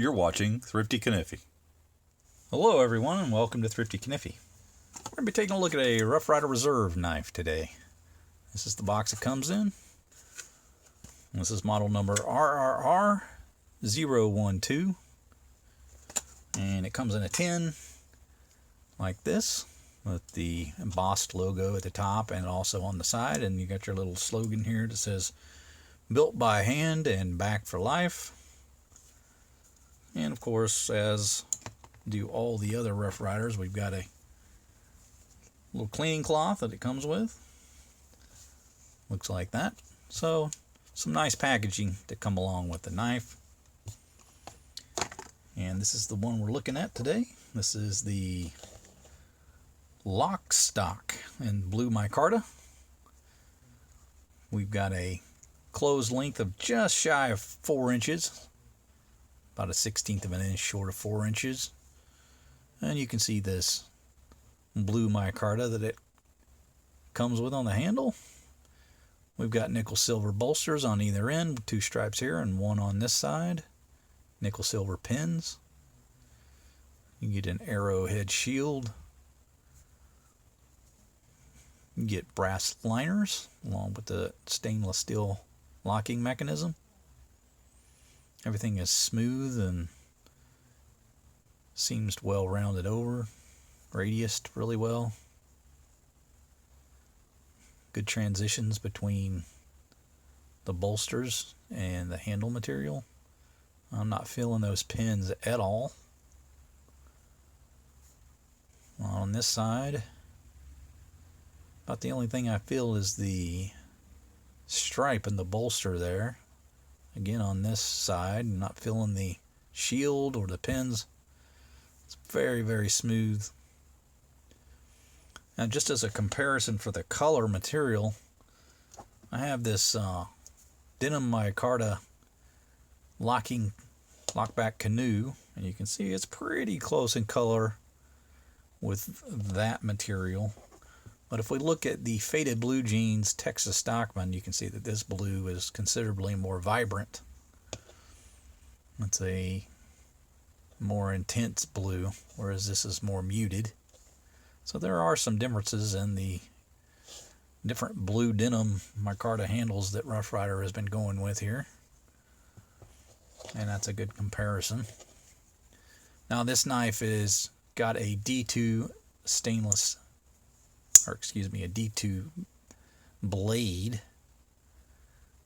You're watching Thrifty Kaniffy. Hello everyone and welcome to Thrifty Kaniffy. We're going to be taking a look at a Ryder Reserve knife today. This is the box it comes in. This is model number RRR012. And it comes in a tin like this with the embossed logo at the top and also on the side. And you got your little slogan here that says built by hand and back for life. And of course, as do all the other Rough Riders, we've got a little cleaning cloth that it comes with. Looks like that. So some nice packaging to come along with the knife. And this is the one we're looking at today. This is the Lockstock in blue micarta. We've got a closed length of just shy of 4 inches. About a 1/16 of an inch short of 4 inches. And you can see this blue micarta that it comes with on the handle. We've got nickel silver bolsters on either end, 2 stripes here and 1 on this side. Nickel silver pins. You get an arrowhead shield. You get brass liners along with the stainless steel locking mechanism. Everything is smooth and seems well rounded over, radiused really well. Good transitions between the bolsters and the handle material. I'm not feeling those pins at all. On this side, about the only thing I feel is the stripe in the bolster there. Again, on this side, I'm not feeling the shield or the pins. It's very, very smooth. Now, just as a comparison for the color material, I have this Denim Micarta lockback canoe, and you can see it's pretty close in color with that material. But if we look at the Faded Blue Jeans Texas Stockman, you can see that this blue is considerably more vibrant. It's a more intense blue, whereas this is more muted. So there are some differences in the different blue denim micarta handles that Rough Rider has been going with here. And that's a good comparison. Now this knife is got a D2 stainless, or excuse me, a D2 blade.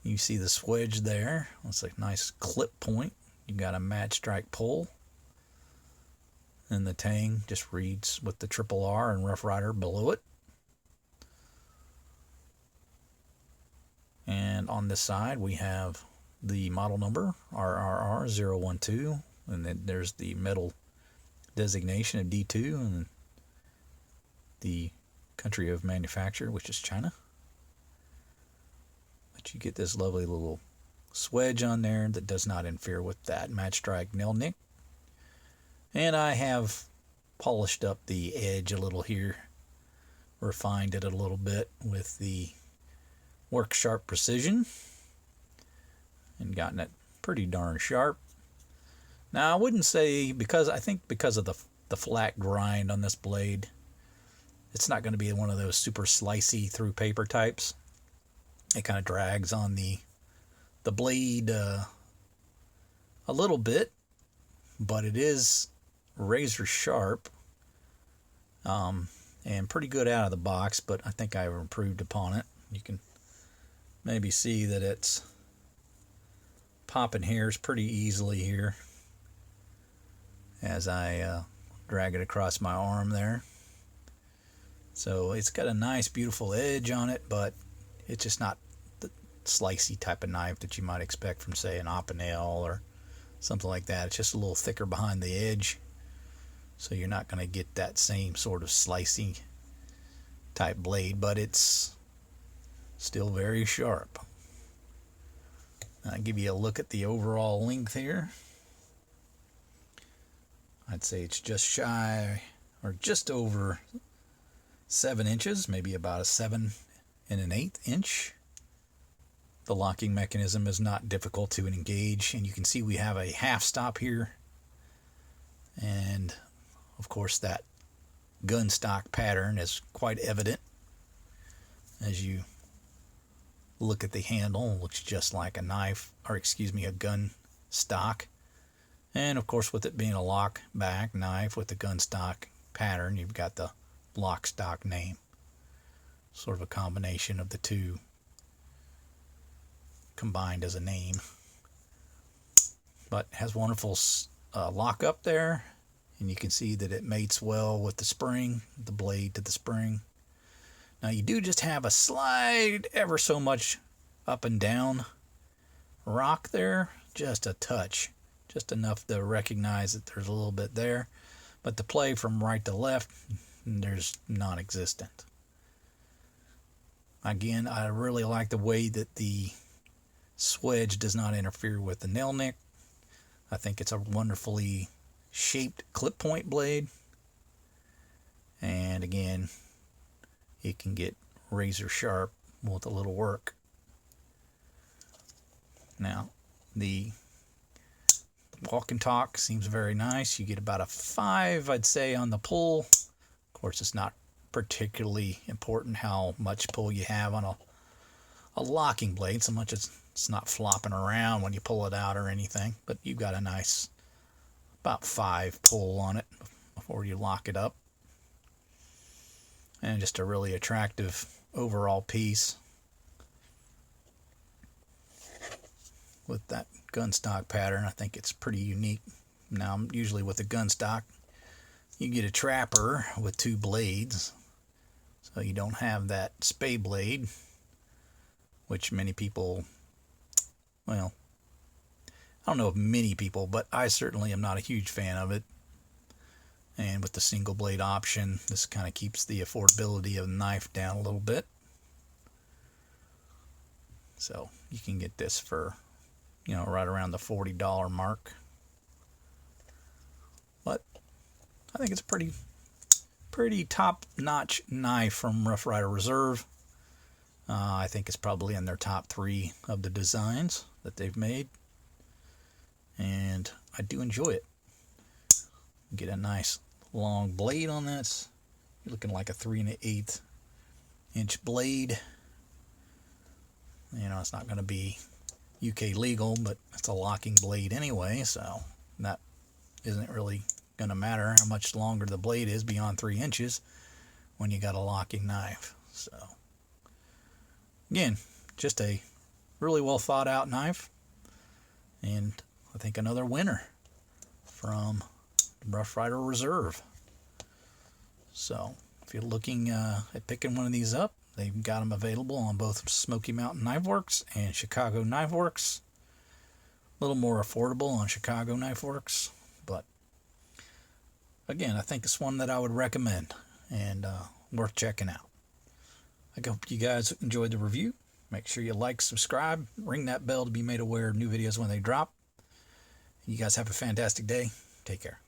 You see the swedge there. That's a nice clip point. You got a match strike pull. And the tang just reads with the RRR and Rough Rider below it. And on this side we have the model number RRR012, and then there's the metal designation of D2 and the country of manufacture, which is China. But you get this lovely little swedge on there that does not interfere with that match strike nail nick. And I have polished up the edge a little here, refined it a little bit with the Work Sharp Precision, and gotten it pretty darn sharp. Now I wouldn't say, because I think because of the flat grind on this blade, it's not going to be one of those super slicey through paper types. It kind of drags on the blade a little bit, but it is razor sharp and pretty good out of the box, but I think I've improved upon it. You can maybe see that it's popping hairs pretty easily here as I drag it across my arm there. So it's got a nice beautiful edge on it, but it's just not the slicey type of knife that you might expect from, say, an Opinel or something like that. It's just a little thicker behind the edge, so you're not going to get that same sort of slicey type blade, but it's still very sharp. I'll give you a look at the overall length here. I'd say it's just shy or just over 7 inches, maybe about a 7 1/8 inch. The locking mechanism is not difficult to engage, and you can see we have a half stop here And of course that gunstock pattern is quite evident as you look at the handle. It looks just like a knife, or excuse me, a gun stock. And of course, with it being a lock back knife with the gun stock pattern, you've got the Lockstock name. Sort of a combination of the two combined as a name. But it has wonderful lock up there, and you can see that it mates well with the spring, the blade to the spring. Now you do just have a slight, ever so much up and down rock there, just a touch, just enough to recognize that there's a little bit there, but the play from right to left, there's non-existent. Again, I really like the way that the swedge does not interfere with the nail nick. I think it's a wonderfully shaped clip point blade, and again, it can get razor sharp with a little work. Now, the walk and talk seems very nice. You get about a 5, I'd say, on the pull. Of course, it's not particularly important how much pull you have on a locking blade, so much as it's not flopping around when you pull it out or anything. But you've got a nice about 5 pull on it before you lock it up. And just a really attractive overall piece with that gunstock pattern. I think it's pretty unique. Now, usually with a gunstock, you get a trapper with 2 blades, so you don't have that spay blade, which many people, well, I don't know if many people, but I certainly am not a huge fan of it. And with the single blade option, this kind of keeps the affordability of the knife down a little bit. So you can get this for, right around the $40 mark. But I think it's a pretty top-notch knife from Rough Ryder Reserve. I think it's probably in their top 3 of the designs that they've made. And I do enjoy it. Get a nice long blade on this. You're looking like a 3 1/8 inch blade. It's not going to be UK legal, but it's a locking blade anyway, so that isn't really going to matter how much longer the blade is beyond 3 inches when you got a locking knife. So again, just a really well thought out knife, and I think another winner from Rough Ryder Reserve. So if you're looking at picking one of these up, they've got them available on both Smoky Mountain Knife Works and Chicago Knife Works. A little more affordable on Chicago Knife Works, but again, I think it's one that I would recommend and worth checking out. I hope you guys enjoyed the review. Make sure you like, subscribe, ring that bell to be made aware of new videos when they drop. You guys have a fantastic day. Take care.